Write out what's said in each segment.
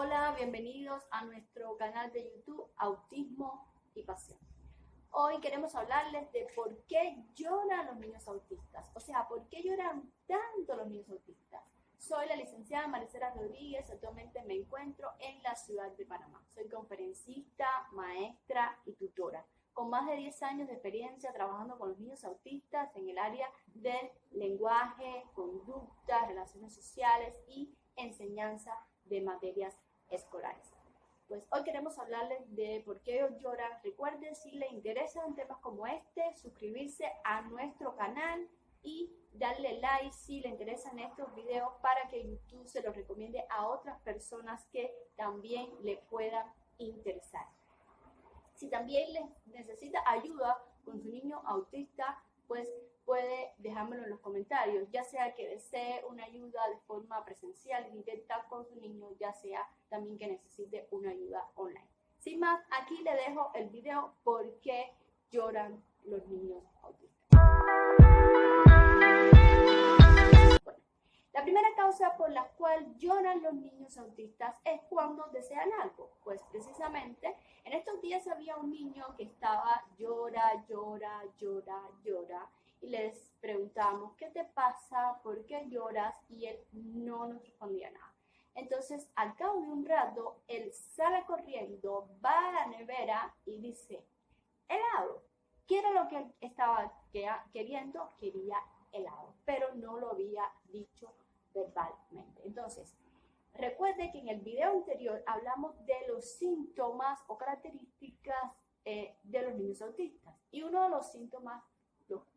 Hola, bienvenidos a nuestro canal de YouTube Autismo y Pasión. Hoy queremos hablarles de por qué lloran los niños autistas, o sea, por qué lloran tanto los niños autistas. Soy la licenciada Maricela Rodríguez, actualmente me encuentro en la ciudad de Panamá. Soy conferencista, maestra y tutora, con más de 10 años de experiencia trabajando con los niños autistas en el área del lenguaje, conducta, relaciones sociales y enseñanza de materias escolares. Pues hoy queremos hablarles de por qué ellos lloran. Recuerden, si les interesan temas como este, suscribirse a nuestro canal y darle like si les interesan estos videos para que YouTube se los recomiende a otras personas que también les puedan interesar. Si también les necesita ayuda con su niño autista, pues puede dejármelo en los comentarios, ya sea que desee una ayuda de forma presencial, directa con su niño, ya sea también que necesite una ayuda online. Sin más, aquí le dejo el video por qué lloran los niños autistas. Bueno, la primera causa por la cual lloran los niños autistas es cuando desean algo. Pues precisamente en estos días había un niño que estaba llora, y les preguntamos, ¿qué te pasa? ¿Por qué lloras? Y él no nos respondía nada. Entonces, al cabo de un rato, él sale corriendo, va a la nevera y dice, helado. ¿Qué era lo que él estaba queriendo? Quería helado, pero no lo había dicho verbalmente. Entonces, recuerde que en el video anterior hablamos de los síntomas o características de los niños autistas. Y uno de los síntomas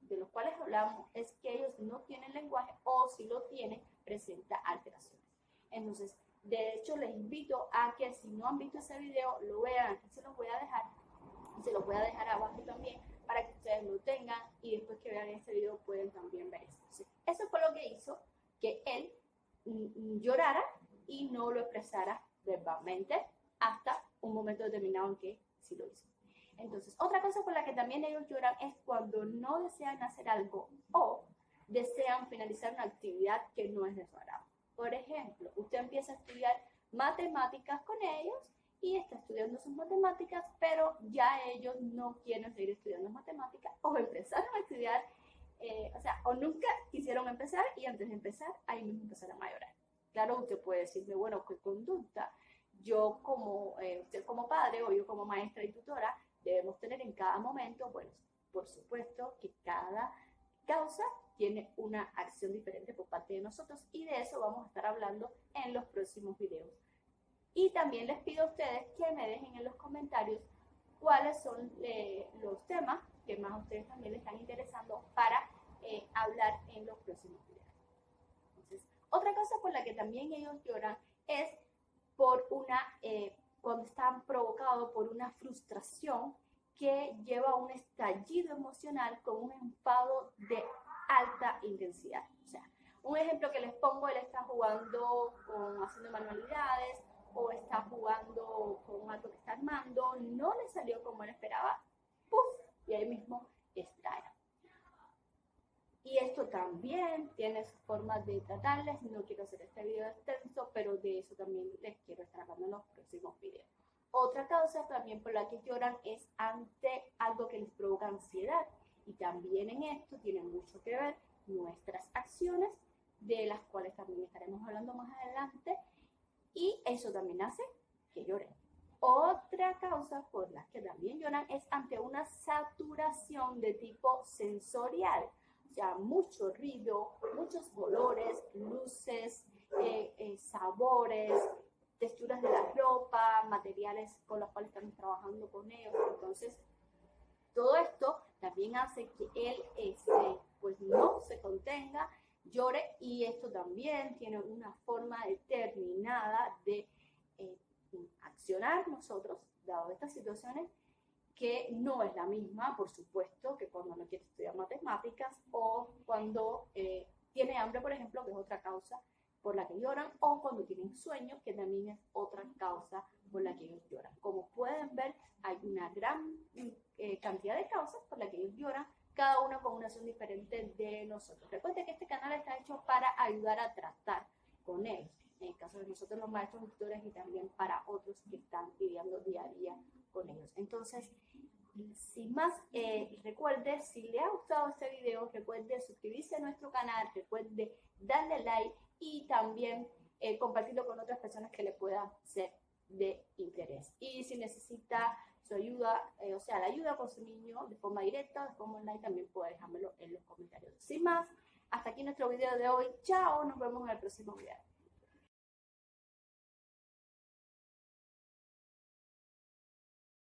de los cuales hablamos es que ellos no tienen lenguaje o si lo tienen, presenta alteraciones. Entonces, de hecho, les invito a que si no han visto ese video, lo vean. Aquí se los voy a dejar y se los voy a dejar abajo también para que ustedes lo tengan y después que vean este video pueden también ver eso. ¿Sí? Eso fue lo que hizo que él llorara y no lo expresara verbalmente hasta un momento determinado en que sí lo hizo. Entonces, otra cosa por la que también ellos lloran es cuando no desean hacer algo o desean finalizar una actividad que no es de su agrado. Por ejemplo, usted empieza a estudiar matemáticas con ellos y está estudiando sus matemáticas, pero ya ellos no quieren seguir estudiando matemáticas o empezaron a estudiar, o nunca quisieron empezar y antes de empezar, ahí mismo empezaron a llorar. Claro, usted puede decirme, bueno, ¿qué conducta yo usted como padre o yo como maestra y tutora debemos tener en cada momento? Bueno, por supuesto que cada causa tiene una acción diferente por parte de nosotros y de eso vamos a estar hablando en los próximos videos. Y también les pido a ustedes que me dejen en los comentarios cuáles son los temas que más a ustedes también les están interesando para hablar en los próximos videos. Entonces, otra cosa por la que también ellos lloran es por cuando están provocados por una frustración que lleva a un estallido emocional con un enfado de alta intensidad. O sea, un ejemplo que les pongo, él está jugando haciendo manualidades o está jugando con algo que está armando, no le salió como él esperaba, ¡puf! Y ahí mismo estalla. Y esto también tiene sus formas de tratarles. No quiero hacer este video extenso, pero de eso también les quiero estar hablando en los próximos videos. Otra causa también por la que lloran es ante algo que les provoca ansiedad. Y también en esto tiene mucho que ver nuestras acciones, de las cuales también estaremos hablando más adelante. Y eso también hace que lloren. Otra causa por la que también lloran es ante una saturación de tipo sensorial. O sea, mucho ruido, muchos colores, luces, sabores, texturas de la ropa, materiales con los cuales estamos trabajando con ellos. Entonces, todo esto también hace que él pues no se contenga, llore, y esto también tiene una forma determinada de accionar nosotros, dado estas situaciones, que no es la misma, por supuesto, que cuando no quiere estudiar matemáticas o cuando tiene hambre, por ejemplo, que es otra causa por la que lloran, o cuando tienen sueño, que también es otra causa por la que ellos lloran. Como pueden ver, hay una gran cantidad de causas por la que ellos lloran, cada uno con una acción diferente de nosotros. Recuerden que este canal está hecho para ayudar a tratar con ellos. en el caso de nosotros los maestros tutores y también para otros que están lidiando día a día con ellos. Entonces, sin más, recuerde, si le ha gustado este video, recuerde suscribirse a nuestro canal, recuerde darle like y también compartirlo con otras personas que le puedan ser de interés. Y si necesita su ayuda, o sea, la ayuda con su niño de forma directa, de forma online, también puede dejármelo en los comentarios. Sin más, hasta aquí nuestro video de hoy. Chao, nos vemos en el próximo video.